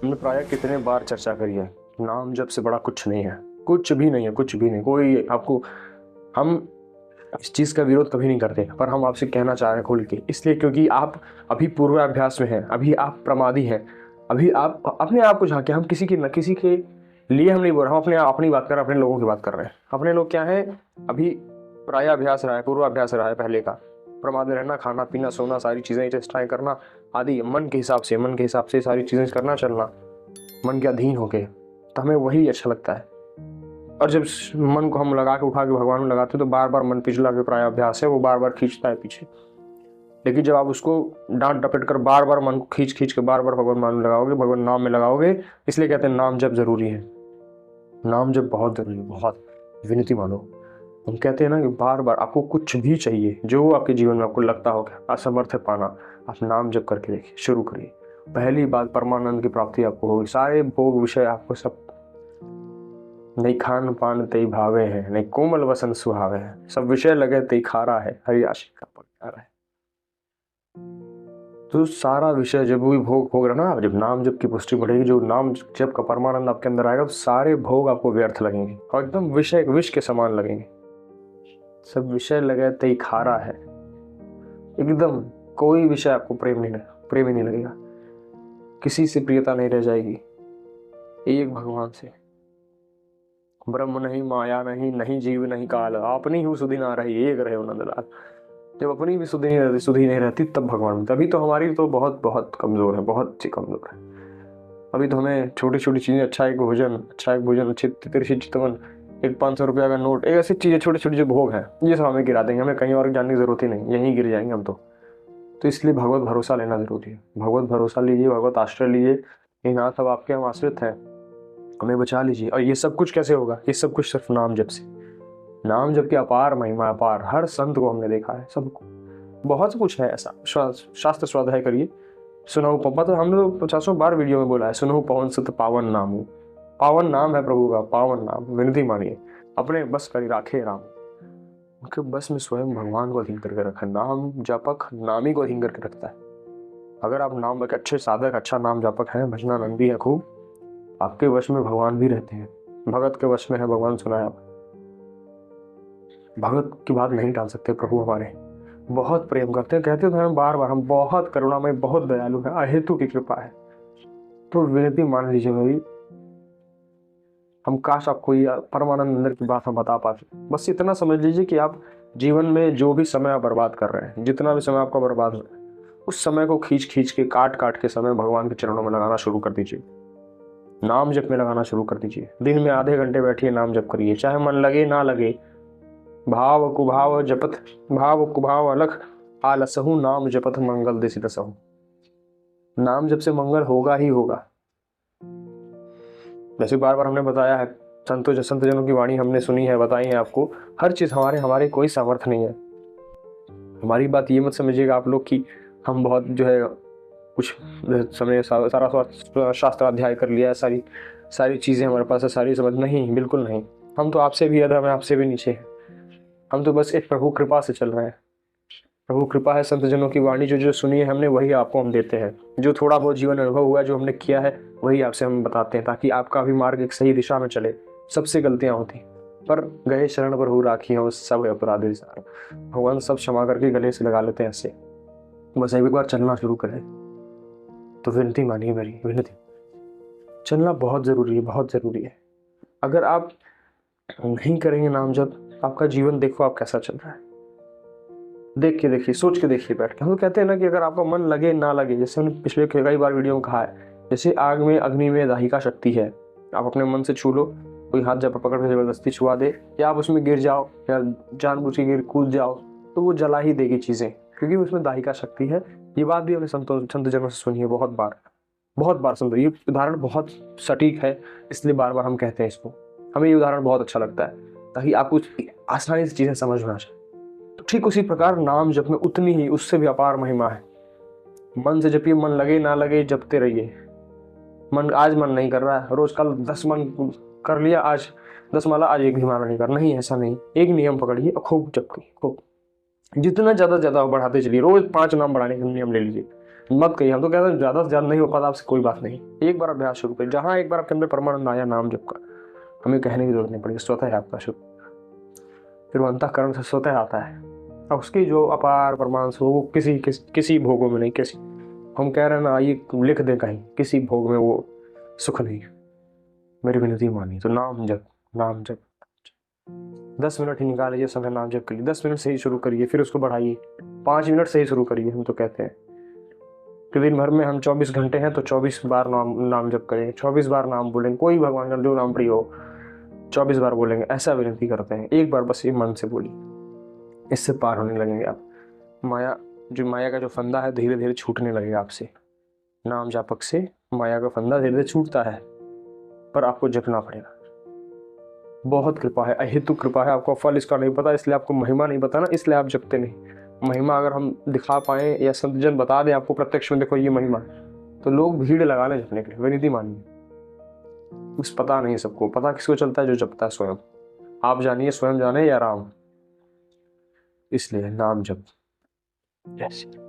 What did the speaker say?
हमने प्रायः कितने बार चर्चा करी है, नाम जप से बड़ा कुछ नहीं है, कुछ भी नहीं है, कुछ भी नहीं। कोई आपको, हम इस चीज़ का विरोध कभी नहीं करते, पर हम आपसे कहना चाह रहे हैं खुल के, इसलिए क्योंकि आप अभी पूर्वाभ्यास में हैं, अभी आप प्रमादी हैं, अभी आप अपने आप को झांके। हम किसी की न किसी के लिए हम नहीं बोल रहे, हम अपनी बात कर रहे हैं, अपने लोगों की बात कर रहे हैं। अपने लोग क्या है, अभी प्रायाभ्यास रहा है, पूर्वाभ्यास रहा है पहले का, प्रमाद में रहना, खाना पीना सोना, सारी चीज़ें चेष्टाएं करना आदि, मन के हिसाब से सारी चीज़ें करना, चलना मन के अधीन होके, तो हमें वही अच्छा लगता है। और जब मन को हम लगा के उठा के भगवान में लगाते हैं तो बार बार मन पिछला के प्रायाभ्यास है, वो बार बार खींचता है पीछे। लेकिन जब आप उसको डांट डपट कर बार बार मन को खींच खींच के बार बार भगवान में लगाओगे, भगवान नाम में लगाओगे, इसलिए कहते हैं नाम जप जरूरी है। नाम जप बहुत जरूरी है, बहुत विनती मानो। हम कहते हैं ना कि बार बार आपको कुछ भी चाहिए, जो आपके जीवन में आपको लगता हो कि असमर्थ है पाना, आप नाम जप करके देखिए, शुरू करिए। पहली बात, परमानंद की प्राप्ति आपको होगी। सारे भोग विषय आपको सब, नहीं खान पान तई भावे है, नहीं कोमल वसन सुहावे है, सब विषय लगे तई खारा है, हरि आशिक का पगार है। तो सारा विषय जब भी भोग भोग रहा ना, जब नाम जप की पुष्टि बढ़ेगी, जो नाम जप का परमानंद आपके अंदर आएगा, तो सारे भोग आपको व्यर्थ लगेंगे और एकदम विषय विष के समान लगेंगे। सब विषय लगे तई खारा है, एकदम कोई विषय आपको प्रेम ही नहीं लगेगा, किसी से प्रियता नहीं रह जाएगी, एक भगवान से। ब्रह्म नहीं, माया नहीं, नहीं जीव नहीं काल, अपनी ही सुधि ना रही, एक रहे नंदलाल। जब अपनी भी सुधि नहीं रहती तब भगवान मिलता। अभी तो हमारी तो बहुत बहुत कमजोर है, बहुत सी कमजोर है। अभी तो हमें छोटी छोटी चीजें, अच्छा एक भोजन, अच्छी तिरछी चितवन, एक 500 रुपया का नोट, एक ऐसी चीजें छोटी छोटी जो भोग है, ये सब हमें गिरा देंगे, हमें कहीं और जाने की जरूरत ही नहीं, यहीं गिर जाएंगे हम तो इसलिए भगवत भरोसा लेना जरूरी है। भगवत भरोसा लीजिए, भगवत आश्रय लीजिए, ये नाथ अब आपके हम आश्रित हैं, हमें बचा लीजिए। और ये सब कुछ कैसे होगा? ये सब कुछ सिर्फ नाम जप से। नाम जप की अपार महिमा, अपार, हर संत को हमने देखा है, सबको बहुत कुछ है ऐसा। शास्त्र स्वाध्याय करिए, सुनहु पप्पा, तो हमने तो 50 बार वीडियो में बोला है, सुनहु पवन सुत पावन नाम। पावन नाम है प्रभु का, पावन नाम, विनती मानिए, अपने बस करी राखे राम। उनके बस में स्वयं भगवान को अधीन करके रखा। नाम जापक नामी को अधीन करके रखता है। अगर आप नाम के अच्छे साधक, अच्छा नाम जापक हैं, भजनानंदी है खूब, आपके वश में भगवान भी रहते हैं। भगत के वश में है भगवान, सुना है आप? भगत की बात नहीं टाल सकते प्रभु हमारे, बहुत प्रेम करते हैं, कहते तो हैं बार बार, हम बहुत करुणामय, बहुत दयालु है, अहेतु की कृपा है। तो विनती मान लीजिए भाई, हम काश आपको ये परमानंद अंदर की बात हम बता पाते। बस इतना समझ लीजिए कि आप जीवन में जो भी समय आप बर्बाद कर रहे हैं, जितना भी समय आपका बर्बाद हो रहा है, उस समय को खींच खींच के, काट काट के समय भगवान के चरणों में लगाना शुरू कर दीजिए। नाम जप में लगाना शुरू कर दीजिए। दिन में आधे घंटे बैठिए, नाम जप करिए, चाहे मन लगे ना लगे। भाव कुभाव जपत, भाव कुभाव अलख, आलसहु नाम जपत मंगल दिसितसहु। नाम जप से मंगल होगा ही होगा। जैसे बार बार हमने बताया है, संत जनों की वाणी हमने सुनी है, बताई है आपको। हर चीज हमारे कोई सामर्थ्य नहीं है। हमारी बात ये मत समझिएगा आप लोग कि हम बहुत जो है कुछ समय सारा शास्त्र अध्याय कर लिया है, सारी चीजें हमारे पास है, सारी समझ नहीं, बिल्कुल नहीं। हम तो आपसे भी अधम है, आपसे भी नीचे है। हम तो बस एक प्रभु कृपा से चल रहे हैं। प्रभु कृपा है, संत जनों की वाणी जो सुनी है हमने, वही आपको हम देते हैं। जो थोड़ा बहुत जीवन अनुभव हुआ है, जो हमने किया है, वही आपसे हम बताते हैं, ताकि आपका भी मार्ग एक सही दिशा में चले। सबसे गलतियां होती, पर गए शरण पर हो राखी हो सब अपराधी सार। भगवान सब क्षमा करके गले से लगा लेते हैं ऐसे। बस एक बार चलना शुरू करें तो विनती मानिए मेरी, विनती। चलना बहुत जरूरी है, बहुत जरूरी है। अगर आप नहीं करेंगे नाम जप, आपका जीवन देखो आप कैसा चल रहा है। देख के देखिए, सोच के देखिए बैठ के। हम तो कहते हैं ना कि अगर आपका मन लगे ना लगे, जैसे हमने पिछले कई बार वीडियो में कहा है, जैसे आग में अग्नि में दाहिका शक्ति है। आप अपने मन से छू लो, कोई हाथ जब पकड़ के जबरदस्ती छुआ दे, या आप उसमें गिर जाओ, या जानबूझ के कूद जाओ, तो वो जला ही देगी चीजें, क्योंकि उसमें दाहिका शक्ति है। ये बात भी हमने संत जनों से सुनी है बहुत बार सुन रही। ये उदाहरण बहुत सटीक है, इसलिए बार बार हम कहते हैं इसको। हमें ये उदाहरण बहुत अच्छा लगता है, ताकि आपको आसानी से चीजें समझ में आ जाए। तो ठीक उसी प्रकार नाम जप में उतनी ही, उससे भी अपार महिमा है। मन से जपिए, मन लगे ना लगे जपते रहिए। आज मन नहीं कर रहा है, रोज कल 10 मन कर लिया, आज 10 माला, आज एक भी माला नहीं कर, नहीं, ऐसा नहीं। एक नियम पकड़िए और खूब जपिए, खूब, जितना ज्यादा बढ़ाते चलिए। रोज 5 नाम बढ़ाने का नियम ले लीजिए। मत कहिए, हम तो कहते हैं ज़्यादा से ज़्यादा नहीं हो पाता आपसे कोई बात नहीं, एक बार अभ्यास शुरू करिए। जहाँ एक बार आपके अंदर परमानंद आया नाम जप का, हमें कहने की जरूरत नहीं पड़ेगी, स्वतः है आपका शुरू, फिर वो अंतःकरण से स्वतः आता है। और उसकी जो अपार परमांश हो वो किसी भोगों में नहीं, किसी, हम कह रहे हैं ना ये लिख दें कहीं, किसी भोग में वो सुख नहीं है। मेरी विनती मानिए, तो नाम जप, नाम जप 10 मिनट ही निकाल लीजिए समय नाम जप के लिए। 10 मिनट से ही शुरू करिए, फिर उसको बढ़ाइए, 5 मिनट से ही शुरू करिए। हम तो कहते हैं कि दिन भर में हम 24 घंटे हैं तो 24 बार नाम जप करें, 24 बार नाम बोलेंगे, कोई भगवान का जो नाम प्रिय हो 24 बार बोलेंगे, ऐसा विनती करते हैं। एक बार बस ये मन से बोलिए, इससे पार होने लगेंगे आप। माया का जो फंदा है धीरे धीरे छूटने लगेगा आपसे। नाम जापक से माया का फंदा धीरे धीरे छूटता है, पर आपको जपना पड़ेगा। बहुत कृपा है, अहेतु कृपा है। आपको फल इसका नहीं पता, इसलिए आपको महिमा नहीं पता ना, इसलिए आप जपते नहीं। महिमा अगर हम दिखा पाए या संत जन बता दें आपको प्रत्यक्ष में, देखो ये महिमा है, तो लोग भीड़ लगा लें जपने के लिए। विनती मानिए, कुछ पता नहीं सबको, पता किसको चलता है? जो जपता है स्वयं। आप जानिए, स्वयं जाने या राम। इसलिए नाम जप। जय श्री